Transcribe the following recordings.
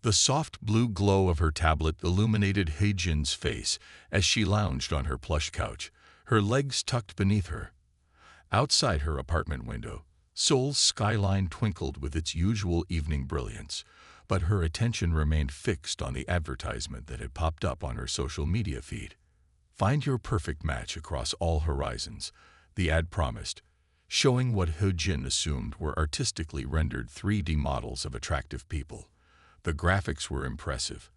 The soft blue glow of her tablet illuminated He-Jin's face as she lounged on her plush couch, her legs tucked beneath her. Outside her apartment window, Seoul's skyline twinkled with its usual evening brilliance, but her attention remained fixed on the advertisement that had popped up on her social media feed. "Find your perfect match across all horizons," the ad promised, showing what He-Jin assumed were artistically rendered 3D models of attractive people. The graphics were impressive,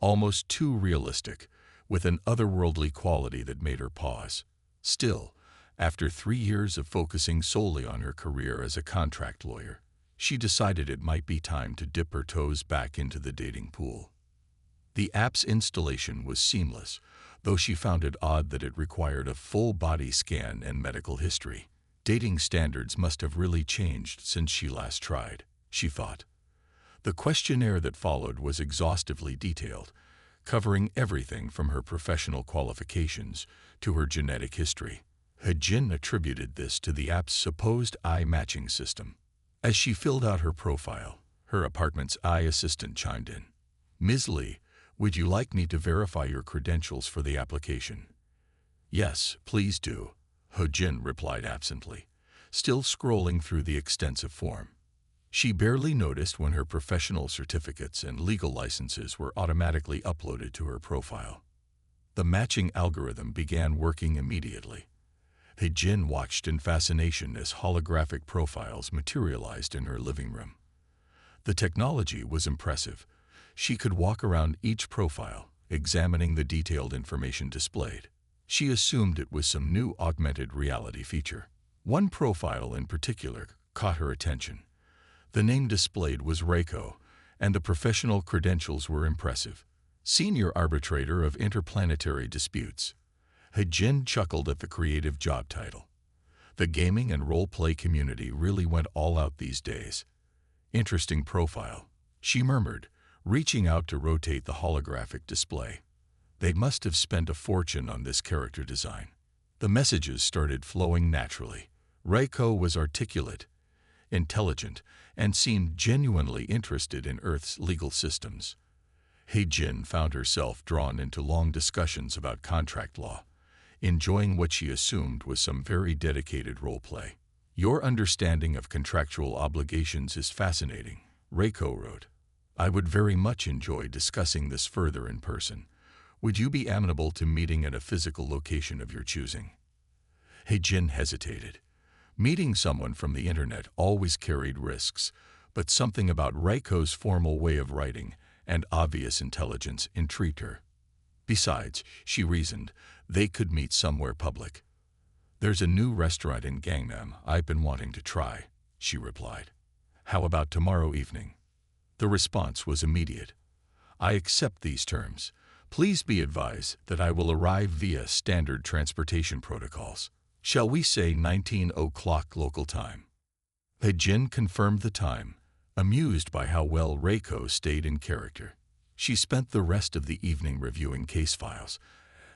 almost too realistic, with an otherworldly quality that made her pause. Still, after 3 years of focusing solely on her career as a contract lawyer, she decided it might be time to dip her toes back into the dating pool. The app's installation was seamless, though she found it odd that it required a full body scan and medical history. Dating standards must have really changed since she last tried, she thought. The questionnaire that followed was exhaustively detailed, covering everything from her professional qualifications to her genetic history. He-Jin attributed this to the app's supposed eye matching system. As she filled out her profile, her apartment's eye assistant chimed in. "Ms. Lee, would you like me to verify your credentials for the application?" "Yes, please do," He-Jin replied absently, still scrolling through the extensive form. She barely noticed when her professional certificates and legal licenses were automatically uploaded to her profile. The matching algorithm began working immediately. He-Jin watched in fascination as holographic profiles materialized in her living room. The technology was impressive. She could walk around each profile, examining the detailed information displayed. She assumed it was some new augmented reality feature. One profile in particular caught her attention. The name displayed was Reiko, and the professional credentials were impressive. Senior Arbitrator of Interplanetary Disputes. He-Jin chuckled at the creative job title. The gaming and role-play community really went all out these days. "Interesting profile," she murmured, reaching out to rotate the holographic display. They must have spent a fortune on this character design. The messages started flowing naturally. Reiko was articulate, intelligent, and seemed genuinely interested in Earth's legal systems. He-Jin found herself drawn into long discussions about contract law, enjoying what she assumed was some very dedicated role-play. "Your understanding of contractual obligations is fascinating," Reiko wrote. "I would very much enjoy discussing this further in person. Would you be amenable to meeting at a physical location of your choosing?" He-Jin hesitated. Meeting someone from the internet always carried risks, but something about Reiko's formal way of writing and obvious intelligence intrigued her. Besides, she reasoned, they could meet somewhere public. "There's a new restaurant in Gangnam I've been wanting to try," she replied. "How about tomorrow evening?" The response was immediate. "I accept these terms. Please be advised that I will arrive via standard transportation protocols. Shall we say 19 o'clock local time?" He-Jin confirmed the time, amused by how well Reiko stayed in character. She spent the rest of the evening reviewing case files,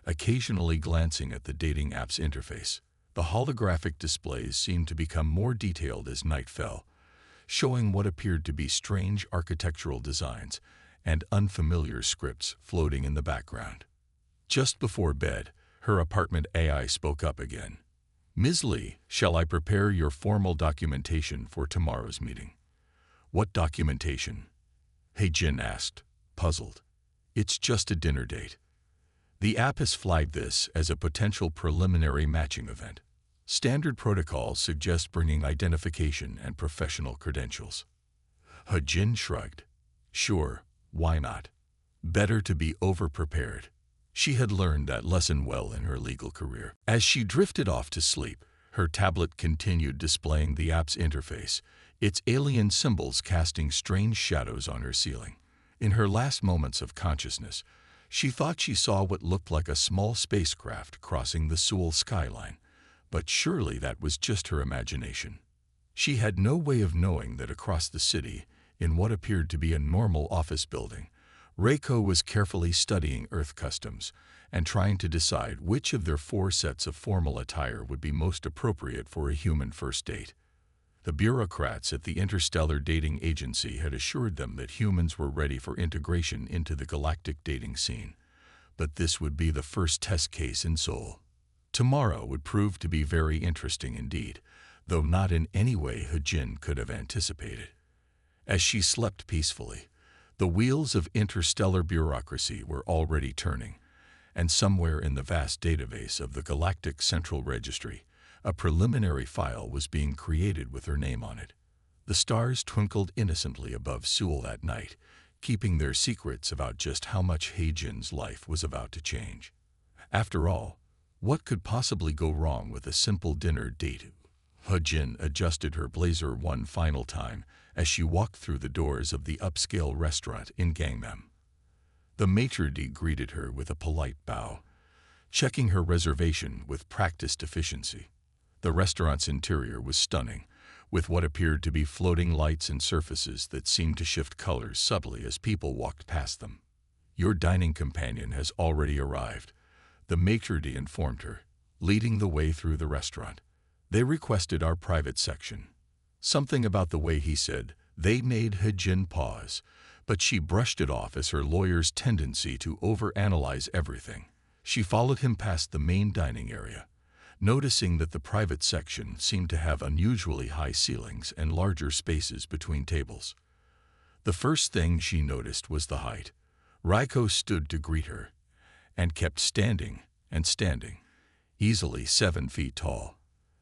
occasionally glancing at the dating app's interface. The holographic displays seemed to become more detailed as night fell, showing what appeared to be strange architectural designs and unfamiliar scripts floating in the background. Just before bed, her apartment AI spoke up again. "Ms. Lee, shall I prepare your formal documentation for tomorrow's meeting?" "What documentation?" He-Jin asked, puzzled. "It's just a dinner date." The app has flagged this as a potential preliminary matching event. Standard protocols suggest bringing identification and professional credentials. He-Jin shrugged. Sure, why not? Better to be over-prepared. She had learned that lesson well in her legal career. As she drifted off to sleep, her tablet continued displaying the app's interface, its alien symbols casting strange shadows on her ceiling. In her last moments of consciousness, she thought she saw what looked like a small spacecraft crossing the Seoul skyline, but surely that was just her imagination. She had no way of knowing that across the city, in what appeared to be a normal office building, Reiko was carefully studying Earth customs and trying to decide which of their 4 sets of formal attire would be most appropriate for a human first date. The bureaucrats at the Interstellar Dating Agency had assured them that humans were ready for integration into the galactic dating scene, but this would be the first test case in Seoul. Tomorrow would prove to be very interesting indeed, though not in any way Hejin could have anticipated. As she slept peacefully, the wheels of interstellar bureaucracy were already turning, and somewhere in the vast database of the Galactic Central Registry, a preliminary file was being created with her name on it. The stars twinkled innocently above Seoul that night, keeping their secrets about just how much Hejin's life was about to change. After all, what could possibly go wrong with a simple dinner date? Hejin adjusted her blazer one final time as she walked through the doors of the upscale restaurant in Gangnam. The maitre d' greeted her with a polite bow, checking her reservation with practiced efficiency. The restaurant's interior was stunning, with what appeared to be floating lights and surfaces that seemed to shift colors subtly as people walked past them. "Your dining companion has already arrived," the maitre d' informed her, leading the way through the restaurant. "They requested our private section." Something about the way he said "they" made Hejin pause, but she brushed it off as her lawyer's tendency to overanalyze everything. She followed him past the main dining area, noticing that the private section seemed to have unusually high ceilings and larger spaces between tables. The first thing she noticed was the height. Raiko stood to greet her, and kept standing and standing, easily 7 feet tall.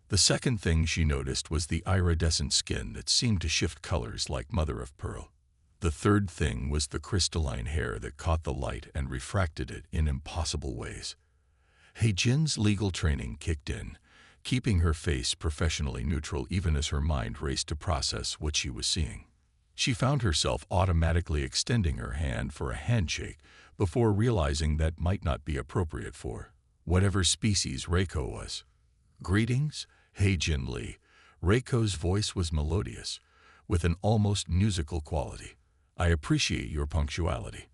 The second thing she noticed was the iridescent skin that seemed to shift colors like mother of pearl. The third thing was the crystalline hair that caught the light and refracted it in impossible ways. Hejin's legal training kicked in, keeping her face professionally neutral even as her mind raced to process what she was seeing. She found herself automatically extending her hand for a handshake before realizing that might not be appropriate for whatever species Raiko was. "Greetings, Hejin Lee." Reiko's voice was melodious, with an almost musical quality. "I appreciate your punctuality.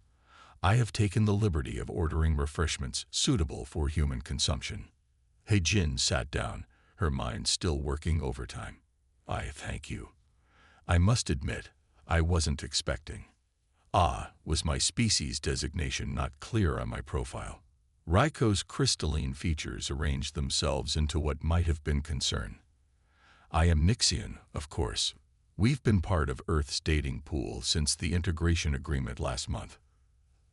I have taken the liberty of ordering refreshments suitable for human consumption." Hejin sat down, her mind still working overtime. "I thank you. I must admit, I wasn't expecting." Was my species designation not clear on my profile? Raiko's crystalline features arranged themselves into what might have been concern. "I am Nixian, of course. We've been part of Earth's dating pool since the integration agreement last month."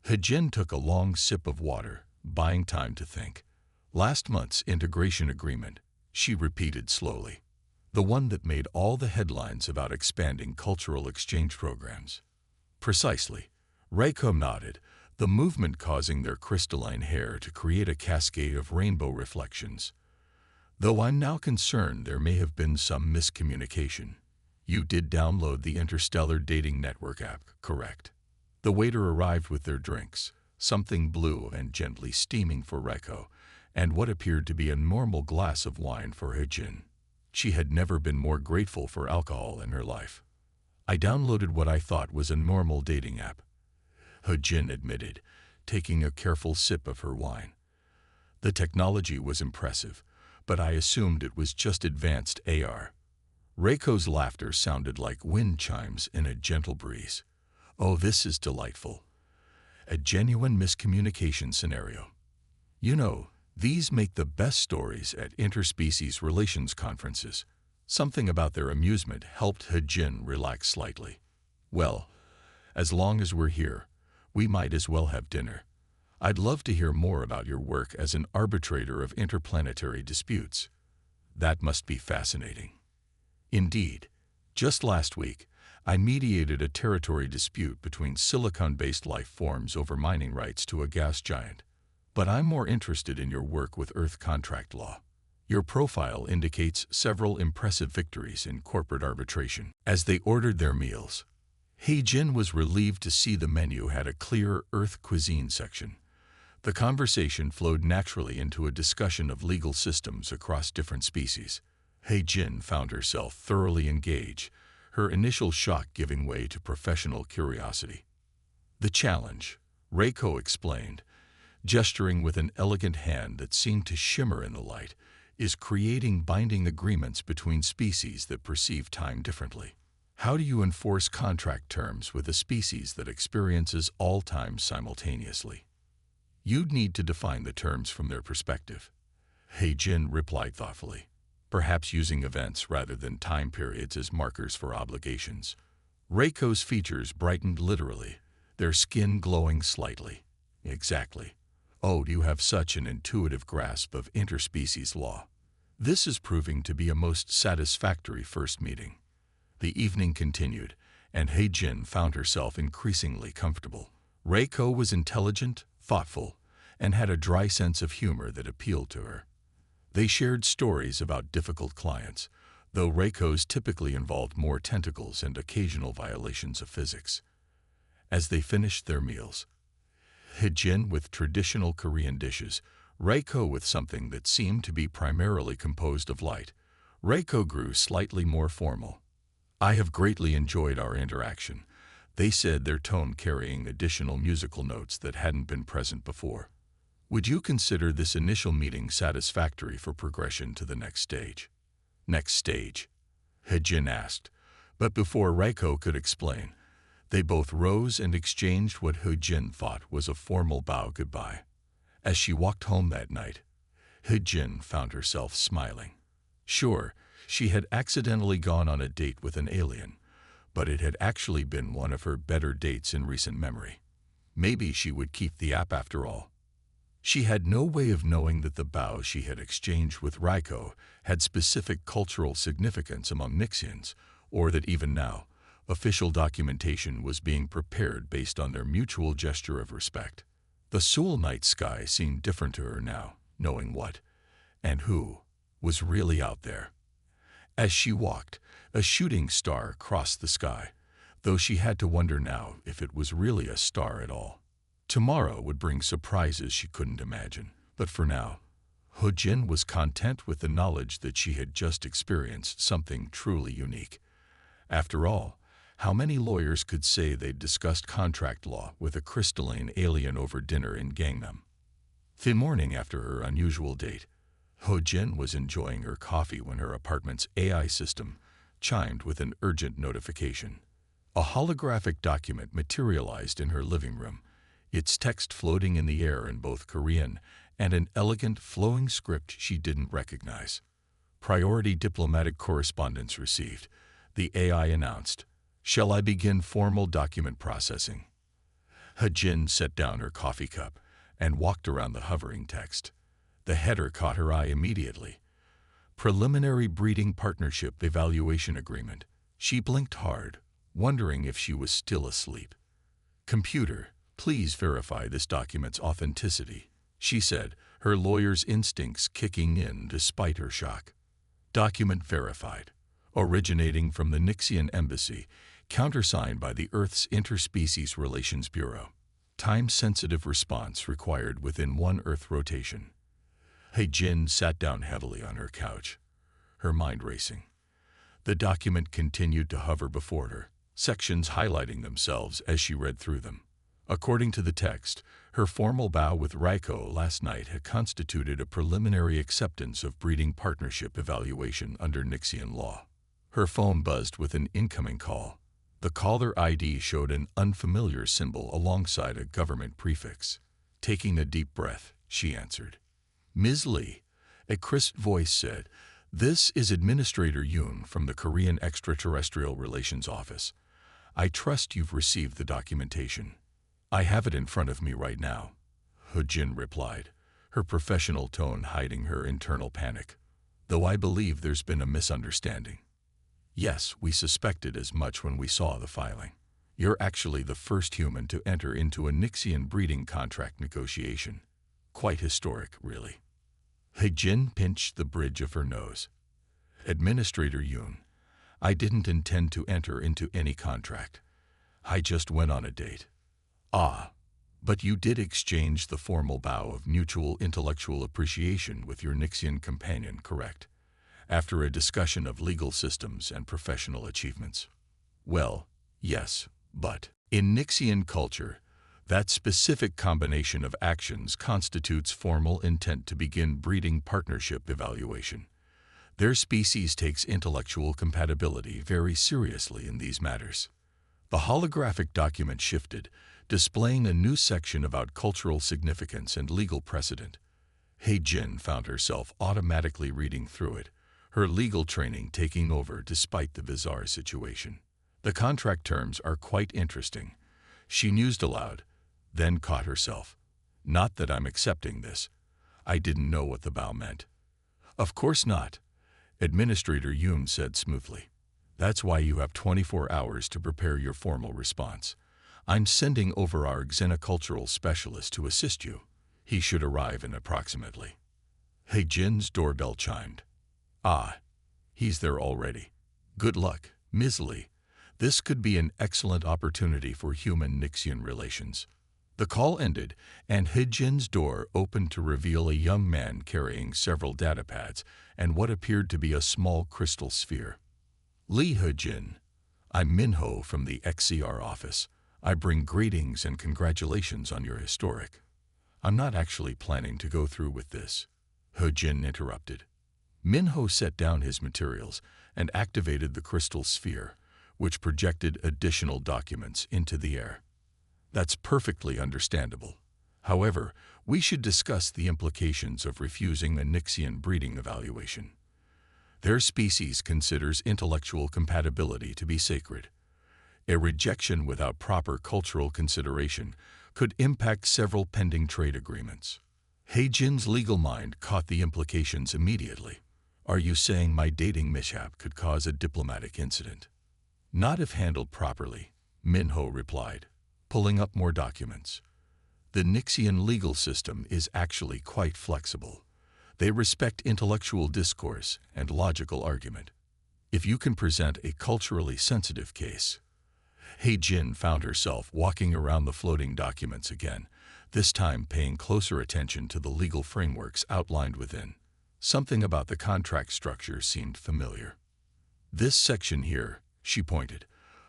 Hejin took a long sip of water, buying time to think. "Last month's integration agreement," she repeated slowly. "The one that made all the headlines about expanding cultural exchange programs." "Precisely." Raiko nodded, the movement causing their crystalline hair to create a cascade of rainbow reflections. "Though I'm now concerned there may have been some miscommunication. You did download the Interstellar Dating Network app, correct?" The waiter arrived with their drinks, something blue and gently steaming for Raiko, and what appeared to be a normal glass of wine for Hejin. She had never been more grateful for alcohol in her life. "I downloaded what I thought was a normal dating app," Hejin admitted, taking a careful sip of her wine. "The technology was impressive, but I assumed it was just advanced AR." Reiko's laughter sounded like wind chimes in a gentle breeze. "Oh, this is delightful. A genuine miscommunication scenario. You know, these make the best stories at interspecies relations conferences." Something about their amusement helped Hejin relax slightly. "Well, as long as we're here, we might as well have dinner. I'd love to hear more about your work as an arbitrator of interplanetary disputes." "That must be fascinating." "Indeed. Just last week, I mediated a territory dispute between silicon-based life forms over mining rights to a gas giant. But I'm more interested in your work with Earth contract law. Your profile indicates several impressive victories in corporate arbitration." As they ordered their meals, Hejin was relieved to see the menu had a clear Earth cuisine section. The conversation flowed naturally into a discussion of legal systems across different species. Hejin found herself thoroughly engaged, her initial shock giving way to professional curiosity. "The challenge," Raiko explained, gesturing with an elegant hand that seemed to shimmer in the light, is creating binding agreements between species that perceive time differently. How do you enforce contract terms with a species that experiences all time simultaneously? You'd need to define the terms from their perspective. He-Jin replied thoughtfully, perhaps using events rather than time periods as markers for obligations. Reiko's features brightened literally, their skin glowing slightly. Exactly. Oh, you have such an intuitive grasp of interspecies law. This is proving to be a most satisfactory first meeting. The evening continued, and He-Jin found herself increasingly comfortable. Reiko was intelligent, thoughtful, and had a dry sense of humor that appealed to her. They shared stories about difficult clients, though Reiko's typically involved more tentacles and occasional violations of physics. As they finished their meals, He-Jin with traditional Korean dishes, Reiko with something that seemed to be primarily composed of light, Reiko grew slightly more formal. I have greatly enjoyed our interaction, they said, their tone carrying additional musical notes that hadn't been present before. Would you consider this initial meeting satisfactory for progression to the next stage? Next stage? He-Jin asked, but before Reiko could explain, they both rose and exchanged what He-Jin thought was a formal bow goodbye. As she walked home that night, He-Jin found herself smiling. Sure, she had accidentally gone on a date with an alien, but it had actually been one of her better dates in recent memory. Maybe she would keep the app after all. She had no way of knowing that the bow she had exchanged with Reiko had specific cultural significance among Nixians, or that even now, official documentation was being prepared based on their mutual gesture of respect. The Seoul night sky seemed different to her now, knowing what, and who, was really out there. As she walked, a shooting star crossed the sky, though she had to wonder now if it was really a star at all. Tomorrow would bring surprises she couldn't imagine, but for now, He-Jin was content with the knowledge that she had just experienced something truly unique. After all, how many lawyers could say they'd discussed contract law with a crystalline alien over dinner in Gangnam? The morning after her unusual date, He-Jin was enjoying her coffee when her apartment's AI system chimed with an urgent notification. A holographic document materialized in her living room, its text floating in the air in both Korean and an elegant, flowing script she didn't recognize. Priority diplomatic correspondence received, the AI announced. Shall I begin formal document processing? He-Jin set down her coffee cup and walked around the hovering text. The header caught her eye immediately. Preliminary Breeding Partnership Evaluation Agreement. She blinked hard, wondering if she was still asleep. Computer, please verify this document's authenticity, she said, her lawyer's instincts kicking in despite her shock. Document verified. Originating from the Nixian Embassy, countersigned by the Earth's Interspecies Relations Bureau. Time-sensitive response required within 1 Earth rotation. He-Jin sat down heavily on her couch, her mind racing. The document continued to hover before her, sections highlighting themselves as she read through them. According to the text, her formal bow with Reiko last night had constituted a preliminary acceptance of breeding partnership evaluation under Nixian law. Her phone buzzed with an incoming call. The caller ID showed an unfamiliar symbol alongside a government prefix. Taking a deep breath, she answered. Ms. Lee, a crisp voice said, this is Administrator Yoon from the Korean Extraterrestrial Relations Office. I trust you've received the documentation. I have it in front of me right now, He-Jin replied, her professional tone hiding her internal panic. Though I believe there's been a misunderstanding. Yes, we suspected as much when we saw the filing. You're actually the first human to enter into a Nixian breeding contract negotiation. Quite historic, really. He-Jin pinched the bridge of her nose. Administrator Yoon, I didn't intend to enter into any contract. I just went on a date. Ah, but you did exchange the formal bow of mutual intellectual appreciation with your Nixian companion, correct? After a discussion of legal systems and professional achievements. Well, yes, but in Nixian culture, That specific combination of actions constitutes formal intent to begin breeding partnership evaluation. Their species takes intellectual compatibility very seriously in these matters. The holographic document shifted, displaying a new section about cultural significance and legal precedent. He-Jin found herself automatically reading through it, her legal training taking over despite the bizarre situation. The contract terms are quite interesting. She mused aloud, then caught herself. Not that I'm accepting this. I didn't know what the bow meant. Of course not, Administrator Yoon said smoothly. That's why you have 24 hours to prepare your formal response. I'm sending over our xenocultural specialist to assist you. He should arrive in approximately. He-Jin's doorbell chimed. Ah, he's there already. Good luck, Ms. Lee. This could be an excellent opportunity for human-Nixian relations. The call ended, and He-Jin's door opened to reveal a young man carrying several data pads and what appeared to be a small crystal sphere. Lee He-Jin, I'm Minho from the XCR office. I bring greetings and congratulations on your historic. I'm not actually planning to go through with this, He-Jin interrupted. Minho set down his materials and activated the crystal sphere, which projected additional documents into the air. That's perfectly understandable. However, we should discuss the implications of refusing a Nixian breeding evaluation. Their species considers intellectual compatibility to be sacred. A rejection without proper cultural consideration could impact several pending trade agreements. He-Jin's legal mind caught the implications immediately. Are you saying my dating mishap could cause a diplomatic incident? Not if handled properly, Minho replied, pulling up more documents. The Nixian legal system is actually quite flexible. They respect intellectual discourse and logical argument. If you can present a culturally sensitive case. He-Jin found herself walking around the floating documents again, this time paying closer attention to the legal frameworks outlined within. Something about the contract structure seemed familiar. This section here, she pointed,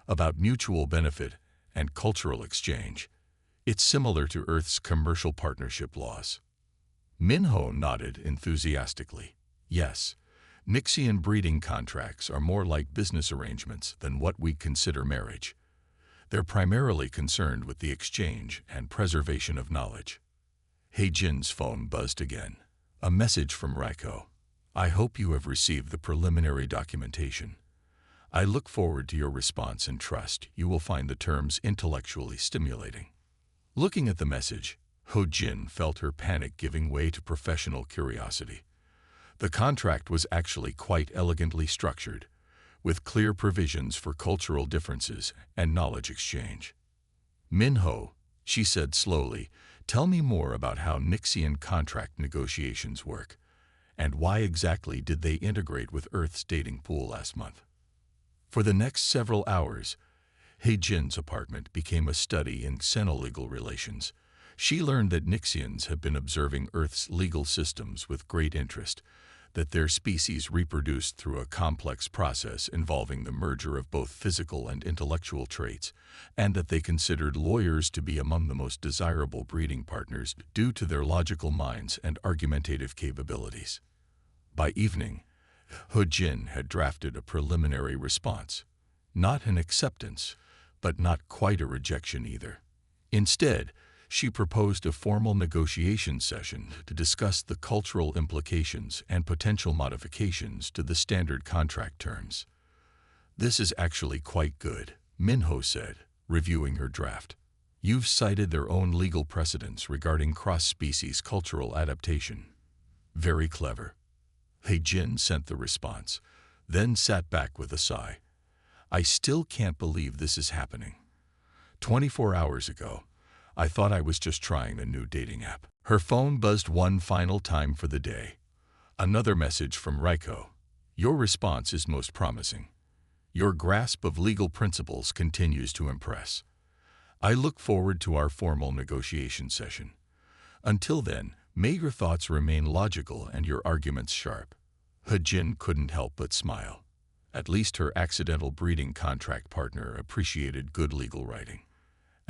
about mutual benefit and cultural exchange. It's similar to Earth's commercial partnership laws. Minho nodded enthusiastically. Yes, Nixian breeding contracts are more like business arrangements than what we consider marriage. They're primarily concerned with the exchange and preservation of knowledge. He-Jin's phone buzzed again. A message from Raiko. I hope you have received the preliminary documentation. I look forward to your response and trust you will find the terms intellectually stimulating. Looking at the message, He-Jin felt her panic giving way to professional curiosity. The contract was actually quite elegantly structured, with clear provisions for cultural differences and knowledge exchange. Minho, she said slowly, tell me more about how Nixian contract negotiations work, and why exactly did they integrate with Earth's dating pool last month? For the next several hours, He-Jin's apartment became a study in xenolegal relations. She learned that Nixians have been observing Earth's legal systems with great interest, that their species reproduced through a complex process involving the merger of both physical and intellectual traits, and that they considered lawyers to be among the most desirable breeding partners due to their logical minds and argumentative capabilities. By evening, He-Jin had drafted a preliminary response, not an acceptance, but not quite a rejection either. Instead, she proposed a formal negotiation session to discuss the cultural implications and potential modifications to the standard contract terms. This is actually quite good, Minho said, reviewing her draft. You've cited their own legal precedents regarding cross-species cultural adaptation. Very clever. He-Jin sent the response, then sat back with a sigh. I still can't believe this is happening. 24 hours ago, I thought I was just trying a new dating app. Her phone buzzed one final time for the day. Another message from Raiko. Your response is most promising. Your grasp of legal principles continues to impress. I look forward to our formal negotiation session. Until then, may your thoughts remain logical and your arguments sharp. He-Jin couldn't help but smile. At least her accidental breeding contract partner appreciated good legal writing.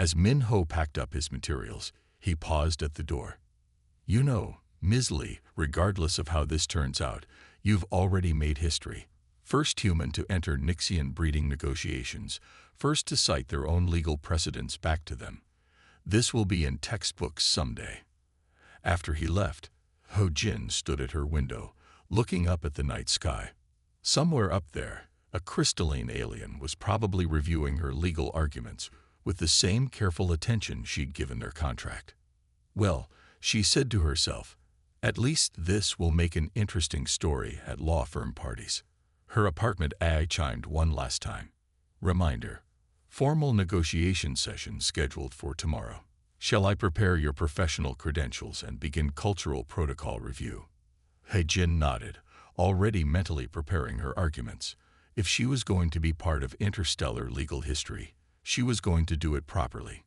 As Min Ho packed up his materials, he paused at the door. You know, Ms. Lee, regardless of how this turns out, you've already made history. First human to enter Nixian breeding negotiations, first to cite their own legal precedents back to them. This will be in textbooks someday. After he left, Ho Jin stood at her window, looking up at the night sky. Somewhere up there, a crystalline alien was probably reviewing her legal arguments with the same careful attention she'd given their contract. Well, she said to herself, at least this will make an interesting story at law firm parties. Her apartment chimed one last time. Reminder, formal negotiation session scheduled for tomorrow. Shall I prepare your professional credentials and begin cultural protocol review? He-jin nodded, already mentally preparing her arguments. If she was going to be part of interstellar legal history, she was going to do it properly.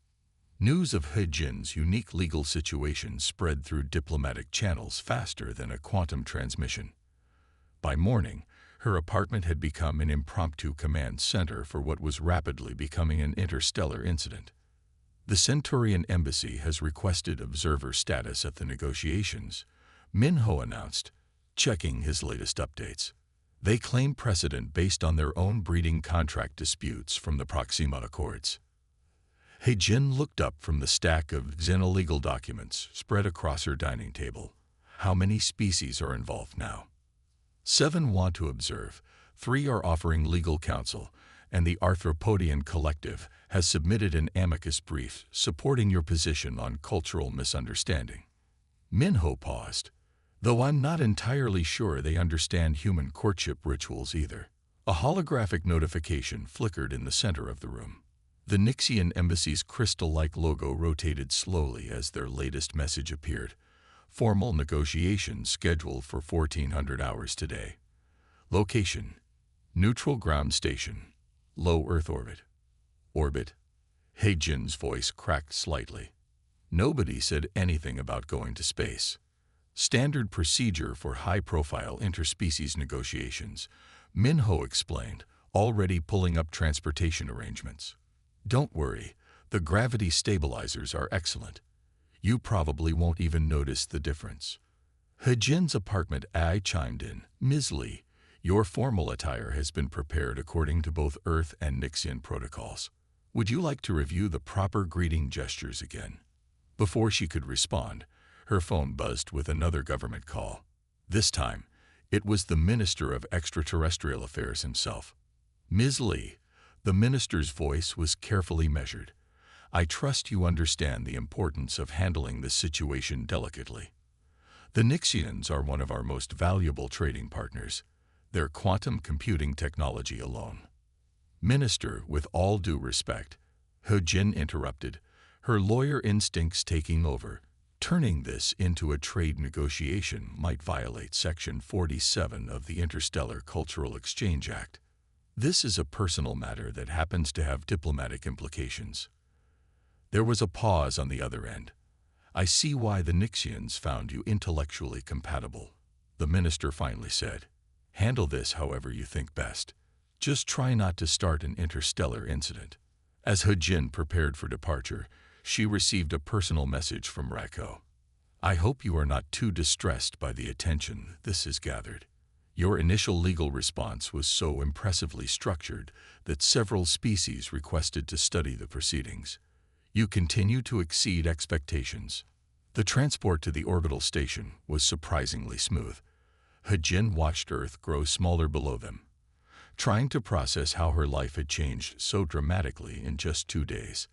News of He-jin's unique legal situation spread through diplomatic channels faster than a quantum transmission. By morning, her apartment had become an impromptu command center for what was rapidly becoming an interstellar incident. The Centaurian embassy has requested observer status at the negotiations, Min Ho announced, checking his latest updates. They claim precedent based on their own breeding contract disputes from the Proxima Accords. He-jin looked up from the stack of xenolegal documents spread across her dining table. How many species are involved now? 7 want to observe, 3 are offering legal counsel, and the Arthropodian Collective has submitted an amicus brief supporting your position on cultural misunderstanding. Min Ho paused, though I'm not entirely sure they understand human courtship rituals either. A holographic notification flickered in the center of the room. The Nixian embassy's crystal-like logo rotated slowly as their latest message appeared. Formal negotiations scheduled for 1400 hours today. Location: neutral ground station. Low Earth orbit. Orbit? He-jin's voice cracked slightly. Nobody said anything about going to space. Standard procedure for high-profile interspecies negotiations, Min Ho explained, already pulling up transportation arrangements. Don't worry, the gravity stabilizers are excellent. You probably won't even notice the difference. He-jin's apartment chimed in. Ms. Lee, your formal attire has been prepared according to both Earth and Nixian protocols. Would you like to review the proper greeting gestures again? Before she could respond, her phone buzzed with another government call. This time, it was the Minister of Extraterrestrial Affairs himself. Ms. Lee, the minister's voice was carefully measured. I trust you understand the importance of handling this situation delicately. The Nixians are one of our most valuable trading partners. Their quantum computing technology alone. Minister, with all due respect, He-jin interrupted, her lawyer instincts taking over. Turning this into a trade negotiation might violate Section 47 of the Interstellar Cultural Exchange Act. This is a personal matter that happens to have diplomatic implications. There was a pause on the other end. I see why the Nixians found you intellectually compatible, the minister finally said. Handle this however you think best. Just try not to start an interstellar incident. As He-jin prepared for departure, she received a personal message from Raiko. I hope you are not too distressed by the attention this has gathered. Your initial legal response was so impressively structured that several species requested to study the proceedings. You continue to exceed expectations. The transport to the orbital station was surprisingly smooth. He-jin watched Earth grow smaller below them, trying to process how her life had changed so dramatically in just 2 days.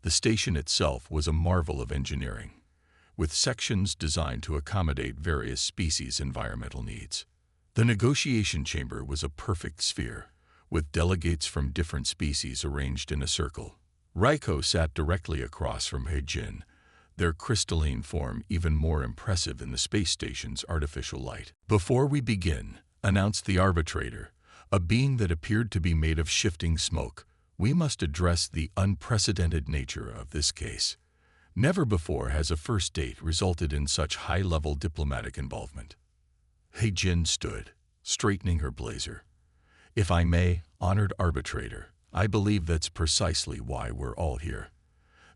The station itself was a marvel of engineering, with sections designed to accommodate various species' environmental needs. The negotiation chamber was a perfect sphere, with delegates from different species arranged in a circle. Raiko sat directly across from He-jin, their crystalline form even more impressive in the space station's artificial light. Before we begin, announced the arbitrator, a being that appeared to be made of shifting smoke, we must address the unprecedented nature of this case. Never before has a first date resulted in such high-level diplomatic involvement. He-jin stood, straightening her blazer. If I may, honored arbitrator, I believe that's precisely why we're all here.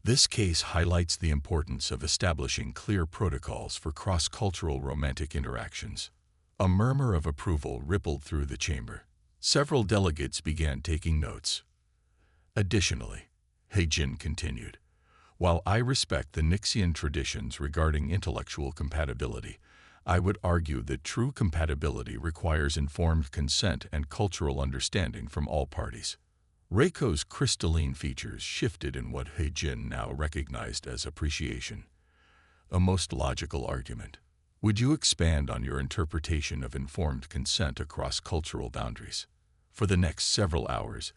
This case highlights the importance of establishing clear protocols for cross-cultural romantic interactions. A murmur of approval rippled through the chamber. Several delegates began taking notes. Additionally, He-Jin continued, while I respect the Nixian traditions regarding intellectual compatibility, I would argue that true compatibility requires informed consent and cultural understanding from all parties. Reiko's crystalline features shifted in what He-Jin now recognized as appreciation. A most logical argument. Would you expand on your interpretation of informed consent across cultural boundaries? For the next several hours,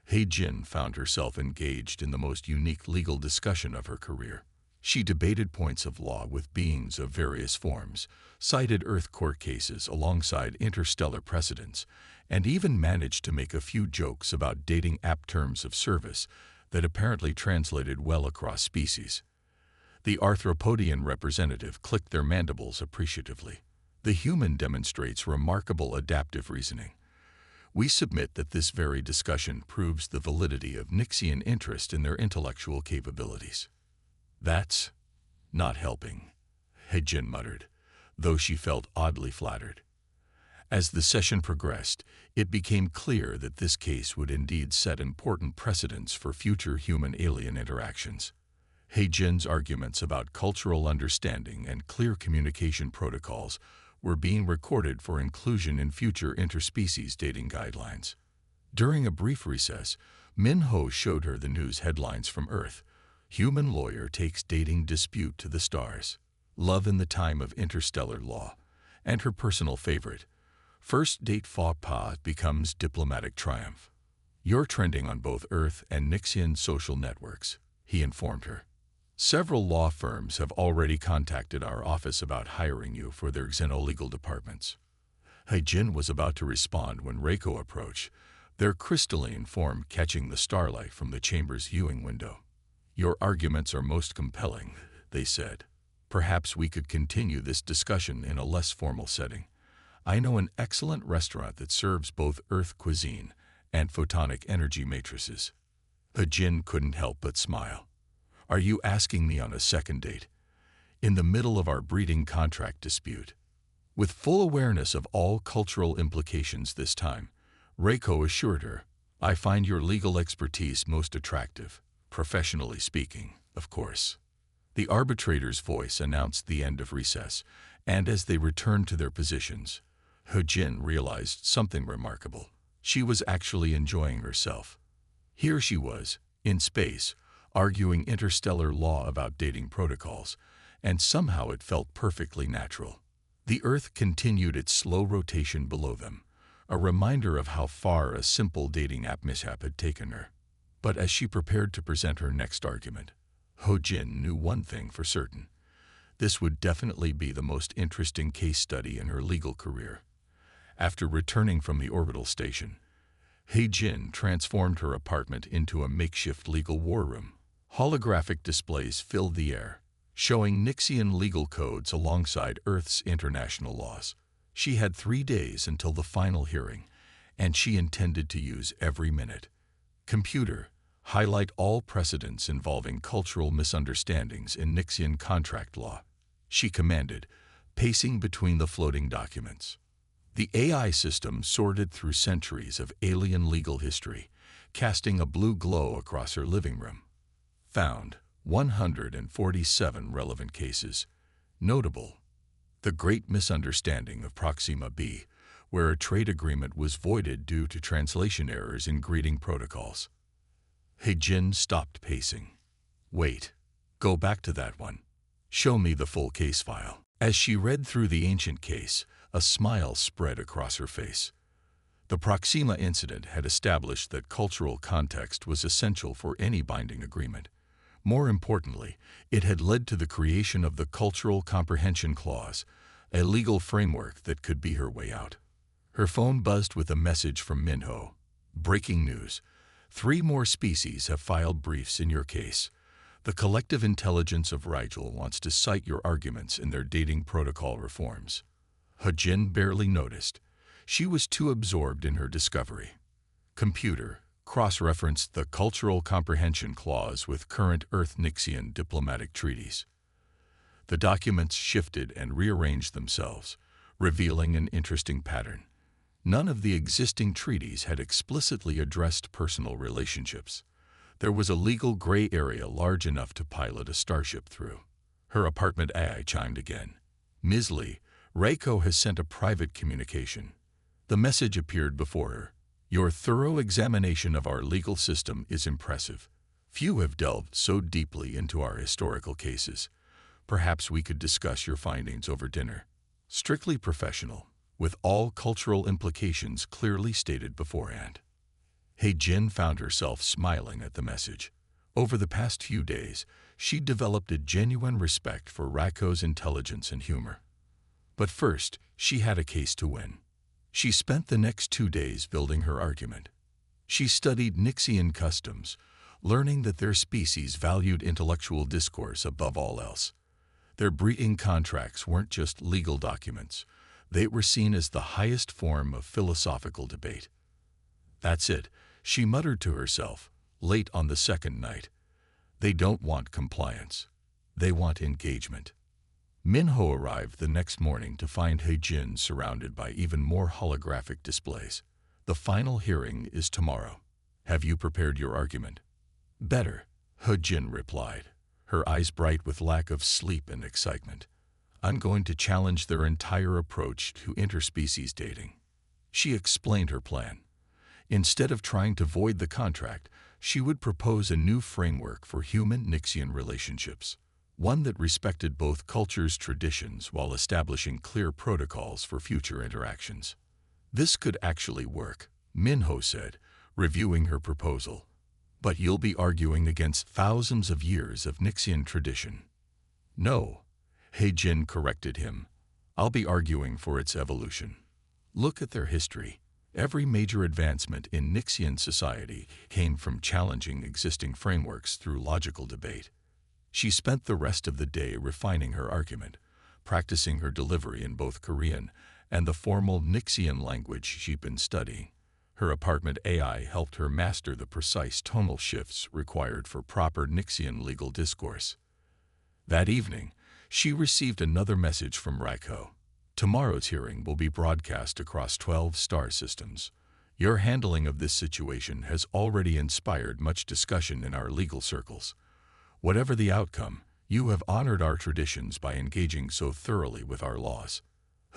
He-Jin found herself engaged in the most unique legal discussion of her career. She debated points of law with beings of various forms, cited Earth court cases alongside interstellar precedents, and even managed to make a few jokes about dating app terms of service that apparently translated well across species. The arthropodian representative clicked their mandibles appreciatively. The human demonstrates remarkable adaptive reasoning. We submit that this very discussion proves the validity of Nixian interest in their intellectual capabilities. That's not helping, He-Jin muttered, though she felt oddly flattered. As the session progressed, it became clear that this case would indeed set important precedents for future human-alien interactions. He-Jin's arguments about cultural understanding and clear communication protocols were being recorded for inclusion in future interspecies dating guidelines. During a brief recess, Min-Ho showed her the news headlines from Earth. Human lawyer takes dating dispute to the stars. Love in the time of interstellar law. And her personal favorite, first date faux pas becomes diplomatic triumph. You're trending on both Earth and Nixian social networks, he informed her. Several law firms have already contacted our office about hiring you for their xenolegal departments. He-Jin was about to respond when Reiko approached, their crystalline form catching the starlight from the chamber's viewing window. Your arguments are most compelling, they said. Perhaps we could continue this discussion in a less formal setting. I know an excellent restaurant that serves both Earth cuisine and photonic energy matrices. He-Jin couldn't help but smile. Are you asking me on a second date? In the middle of our breeding contract dispute? With full awareness of all cultural implications this time, Reiko assured her, I find your legal expertise most attractive, professionally speaking, of course. The arbitrator's voice announced the end of recess, and as they returned to their positions, He-Jin realized something remarkable. She was actually enjoying herself. Here she was, in space, arguing interstellar law about dating protocols, and somehow it felt perfectly natural. The Earth continued its slow rotation below them, a reminder of how far a simple dating app mishap had taken her. But as she prepared to present her next argument, He-Jin knew one thing for certain. This would definitely be the most interesting case study in her legal career. After returning from the orbital station, He-Jin transformed her apartment into a makeshift legal war room. Holographic displays filled the air, showing Nixian legal codes alongside Earth's international laws. She had 3 days until the final hearing, and she intended to use every minute. Computer, highlight all precedents involving cultural misunderstandings in Nixian contract law, she commanded, pacing between the floating documents. The AI system sorted through centuries of alien legal history, casting a blue glow across her living room. Found 147 relevant cases. Notable: the Great Misunderstanding of Proxima B, where a trade agreement was voided due to translation errors in greeting protocols. He-Jin stopped pacing. Wait, go back to that one. Show me the full case file. As she read through the ancient case, a smile spread across her face. The Proxima incident had established that cultural context was essential for any binding agreement. More importantly, it had led to the creation of the Cultural Comprehension Clause, a legal framework that could be her way out. Her phone buzzed with a message from Min-Ho. Breaking news. 3 more species have filed briefs in your case. The collective intelligence of Rigel wants to cite your arguments in their dating protocol reforms. He-Jin barely noticed. She was too absorbed in her discovery. Computer, cross-referenced the Cultural Comprehension Clause with current Earth-Nixian diplomatic treaties. The documents shifted and rearranged themselves, revealing an interesting pattern. None of the existing treaties had explicitly addressed personal relationships. There was a legal gray area large enough to pilot a starship through. Her apartment AI chimed again. "Ms. Lee, Reiko has sent a private communication." The message appeared before her. "Your thorough examination of our legal system is impressive. Few have delved so deeply into our historical cases. Perhaps we could discuss your findings over dinner. Strictly professional, with all cultural implications clearly stated beforehand." He-Jin found herself smiling at the message. Over the past few days, she'd developed a genuine respect for Reiko's intelligence and humor. But first, she had a case to win. She spent the next 2 days building her argument. She studied Nixian customs, learning that their species valued intellectual discourse above all else. Their breeding contracts weren't just legal documents. They were seen as the highest form of philosophical debate. "That's it," she muttered to herself, late on the second night. "They don't want compliance. They want engagement." Minho arrived the next morning to find He-Jin surrounded by even more holographic displays. "The final hearing is tomorrow. Have you prepared your argument?" "Better," He-Jin replied, her eyes bright with lack of sleep and excitement. "I'm going to challenge their entire approach to interspecies dating." She explained her plan. Instead of trying to void the contract, she would propose a new framework for human-Nixian relationships, one that respected both cultures' traditions while establishing clear protocols for future interactions. "This could actually work," Minho said, reviewing her proposal. "But you'll be arguing against thousands of years of Nixian tradition." "No," He-Jin corrected him. "I'll be arguing for its evolution. Look at their history. Every major advancement in Nixian society came from challenging existing frameworks through logical debate." She spent the rest of the day refining her argument, practicing her delivery in both Korean and the formal Nixian language she'd been studying. Her apartment AI helped her master the precise tonal shifts required for proper Nixian legal discourse. That evening, she received another message from Reiko. "Tomorrow's hearing will be broadcast across 12 star systems. Your handling of this situation has already inspired much discussion in our legal circles. Whatever the outcome, you have honored our traditions by engaging so thoroughly with our laws."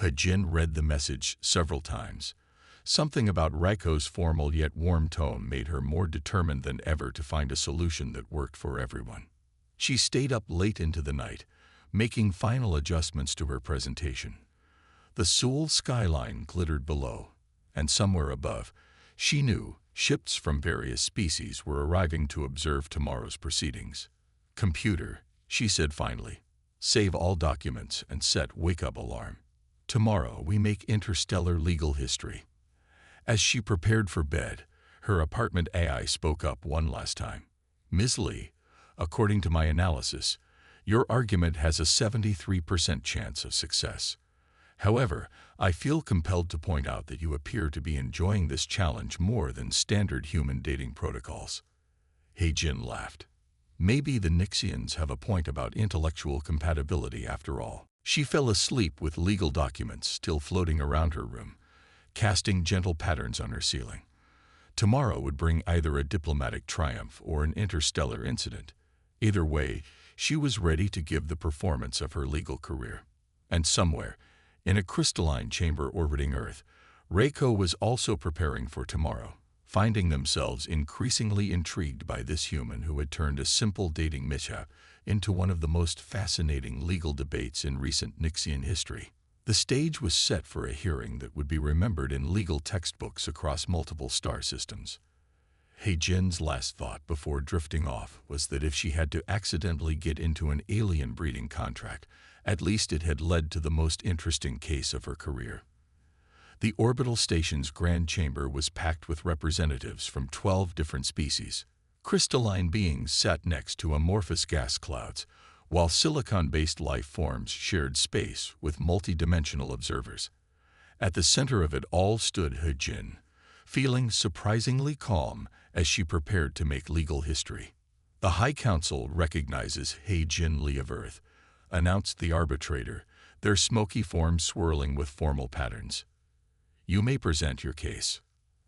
He-Jin read the message several times. Something about Reiko's formal yet warm tone made her more determined than ever to find a solution that worked for everyone. She stayed up late into the night, making final adjustments to her presentation. The Seoul skyline glittered below, and somewhere above, she knew ships from various species were arriving to observe tomorrow's proceedings. "Computer," she said finally, "save all documents and set wake-up alarm. Tomorrow we make interstellar legal history." As she prepared for bed, her apartment AI spoke up one last time. "Ms. Lee, according to my analysis, your argument has a 73% chance of success. However, I feel compelled to point out that you appear to be enjoying this challenge more than standard human dating protocols." He-Jin laughed. Maybe the Nixians have a point about intellectual compatibility after all. She fell asleep with legal documents still floating around her room, casting gentle patterns on her ceiling. Tomorrow would bring either a diplomatic triumph or an interstellar incident. Either way, she was ready to give the performance of her legal career. And somewhere, in a crystalline chamber orbiting Earth, Reiko was also preparing for tomorrow, finding themselves increasingly intrigued by this human who had turned a simple dating mishap into one of the most fascinating legal debates in recent Nixian history. The stage was set for a hearing that would be remembered in legal textbooks across multiple star systems. He-Jin's last thought before drifting off was that if she had to accidentally get into an alien breeding contract, at least it had led to the most interesting case of her career. The orbital station's grand chamber was packed with representatives from 12 different species. Crystalline beings sat next to amorphous gas clouds, while silicon-based life forms shared space with multidimensional observers. At the center of it all stood He-Jin, feeling surprisingly calm as she prepared to make legal history. "The High Council recognizes He Jin Lee of Earth," announced the arbitrator, their smoky forms swirling with formal patterns. "You may present your case."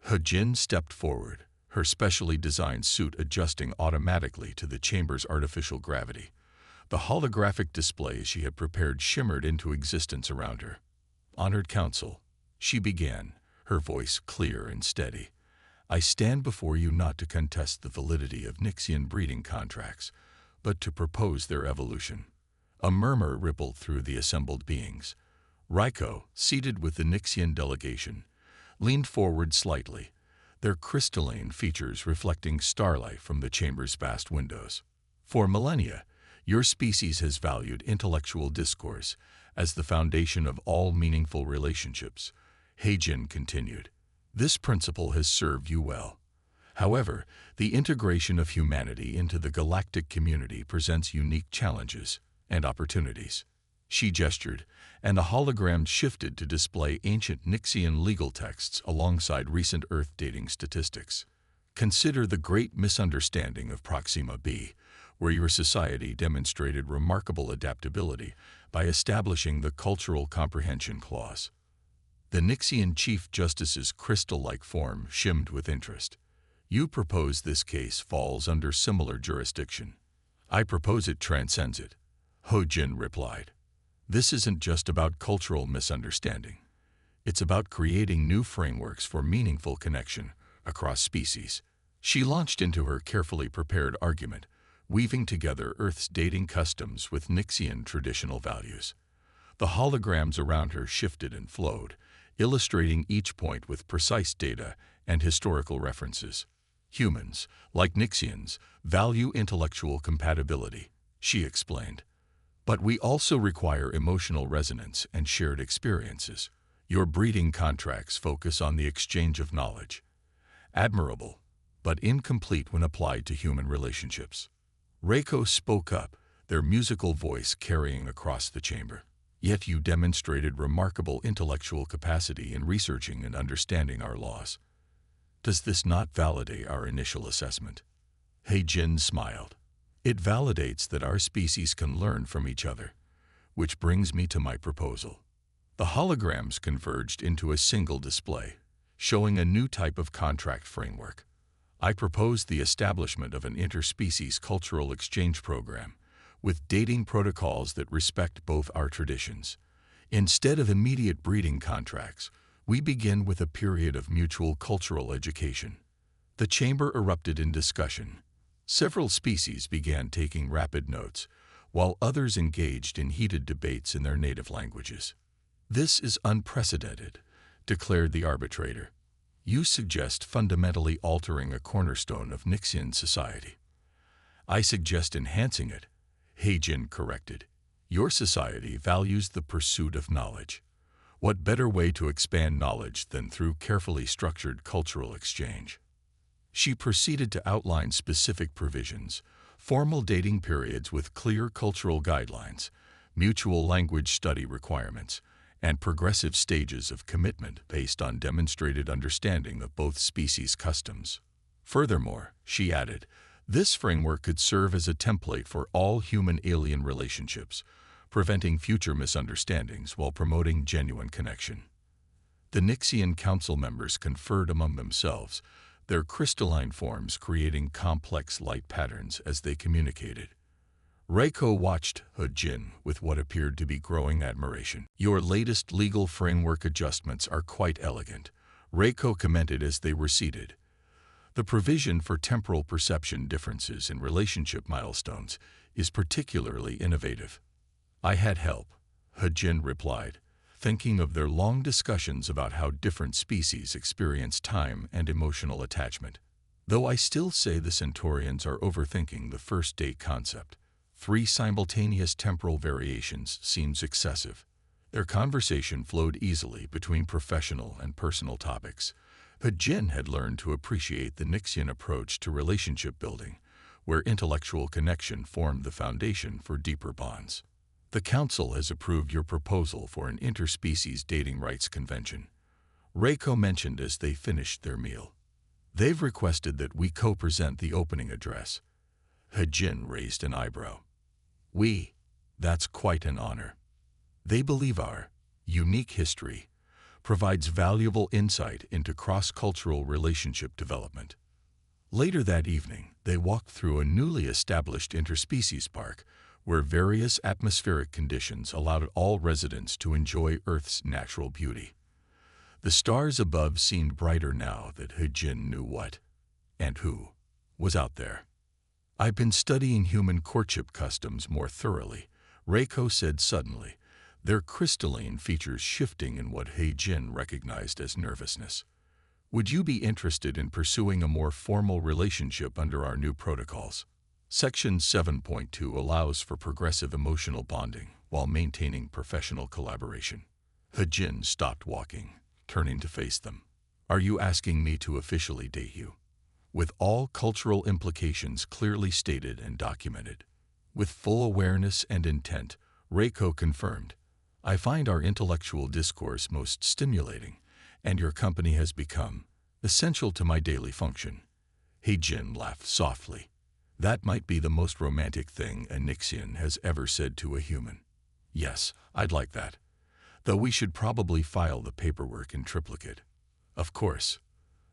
He Jin stepped forward, her specially designed suit adjusting automatically to the chamber's artificial gravity. The holographic display she had prepared shimmered into existence around her. "Honored Council," she began, her voice clear and steady. "I stand before you not to contest the validity of Nixian breeding contracts, but to propose their evolution." A murmur rippled through the assembled beings. Raiko, seated with the Nixian delegation, leaned forward slightly, their crystalline features reflecting starlight from the chamber's vast windows. "For millennia, your species has valued intellectual discourse as the foundation of all meaningful relationships," He Jin continued. "This principle has served you well. However, the integration of humanity into the galactic community presents unique challenges and opportunities." She gestured, and a hologram shifted to display ancient Nixian legal texts alongside recent Earth dating statistics. "Consider the great misunderstanding of Proxima b, where your society demonstrated remarkable adaptability by establishing the Cultural Comprehension Clause." The Nixian Chief Justice's crystal-like form shimmed with interest. "You propose this case falls under similar jurisdiction." "I propose it transcends it," He Jin replied. "This isn't just about cultural misunderstanding. It's about creating new frameworks for meaningful connection across species." She launched into her carefully prepared argument, weaving together Earth's dating customs with Nixian traditional values. The holograms around her shifted and flowed, illustrating each point with precise data and historical references. "Humans, like Nixians, value intellectual compatibility," she explained. "But we also require emotional resonance and shared experiences. Your breeding contracts focus on the exchange of knowledge. Admirable, but incomplete when applied to human relationships." Reiko spoke up, their musical voice carrying across the chamber. "Yet you demonstrated remarkable intellectual capacity in researching and understanding our laws. Does this not validate our initial assessment?" He Jin smiled. "It validates that our species can learn from each other, which brings me to my proposal." The holograms converged into a single display, showing a new type of contract framework. "I propose the establishment of an interspecies cultural exchange program, with dating protocols that respect both our traditions. Instead of immediate breeding contracts, we begin with a period of mutual cultural education." The chamber erupted in discussion. Several species began taking rapid notes, while others engaged in heated debates in their native languages. "This is unprecedented," declared the arbitrator. "You suggest fundamentally altering a cornerstone of Nixian society." "I suggest enhancing it," He Jin corrected. "Your society values the pursuit of knowledge. What better way to expand knowledge than through carefully structured cultural exchange?" She proceeded to outline specific provisions, formal dating periods with clear cultural guidelines, mutual language study requirements, and progressive stages of commitment based on demonstrated understanding of both species' customs. Furthermore, she added, this framework could serve as a template for all human-alien relationships, preventing future misunderstandings while promoting genuine connection. The Nixian council members conferred among themselves, their crystalline forms creating complex light patterns as they communicated. Reiko watched He Jin with what appeared to be growing admiration. "Your latest legal framework adjustments are quite elegant," Reiko commented as they were seated. "The provision for temporal perception differences in relationship milestones is particularly innovative." "I had help," He Jin replied, thinking of their long discussions about how different species experience time and emotional attachment. "Though I still say the Centaurians are overthinking the first date concept. 3 simultaneous temporal variations seems excessive." Their conversation flowed easily between professional and personal topics. He Jin had learned to appreciate the Nixian approach to relationship building, where intellectual connection formed the foundation for deeper bonds. "The Council has approved your proposal for an interspecies dating rights convention," Reiko mentioned as they finished their meal. They've requested that we co-present the opening address. Hejin raised an eyebrow. That's quite an honor. They believe our unique history provides valuable insight into cross-cultural relationship development. Later that evening, they walked through a newly established interspecies park where various atmospheric conditions allowed all residents to enjoy Earth's natural beauty. The stars above seemed brighter now that Hejin knew what, and who, was out there. I've been studying human courtship customs more thoroughly, Reiko said suddenly, their crystalline features shifting in what Hejin recognized as nervousness. Would you be interested in pursuing a more formal relationship under our new protocols? Section 7.2 allows for progressive emotional bonding while maintaining professional collaboration. Hejin stopped walking, turning to face them. Are you asking me to officially date you? With all cultural implications clearly stated and documented. With full awareness and intent, Reiko confirmed, I find our intellectual discourse most stimulating, and your company has become essential to my daily function. Hejin laughed softly. That might be the most romantic thing a Nixian has ever said to a human. Yes, I'd like that. Though we should probably file the paperwork in triplicate. Of course.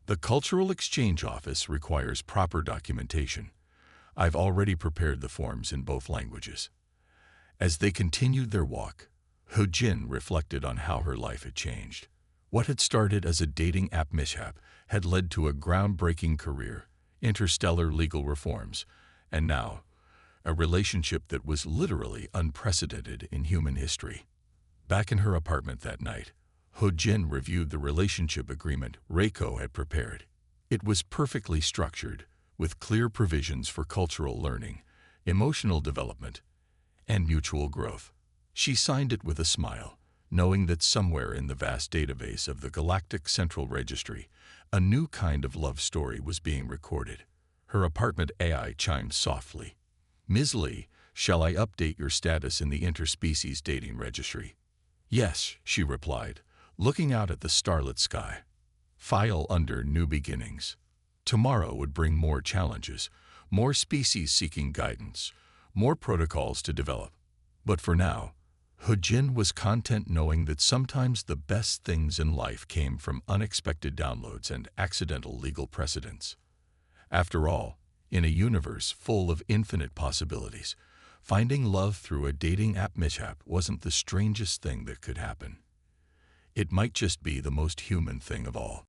The Cultural Exchange Office requires proper documentation. I've already prepared the forms in both languages. As they continued their walk, Hejin reflected on how her life had changed. What had started as a dating app mishap had led to a groundbreaking career, interstellar legal reforms, and now, a relationship that was literally unprecedented in human history. Back in her apartment that night, Hejin reviewed the relationship agreement Reiko had prepared. It was perfectly structured, with clear provisions for cultural learning, emotional development, and mutual growth. She signed it with a smile, knowing that somewhere in the vast database of the Galactic Central Registry, a new kind of love story was being recorded. Her apartment AI chimed softly. Ms. Lee, shall I update your status in the interspecies dating registry? Yes, she replied, looking out at the starlit sky. File under New Beginnings. Tomorrow would bring more challenges, more species seeking guidance, more protocols to develop. But for now, Hejin was content knowing that sometimes the best things in life came from unexpected downloads and accidental legal precedents. After all, in a universe full of infinite possibilities, finding love through a dating app mishap wasn't the strangest thing that could happen. It might just be the most human thing of all.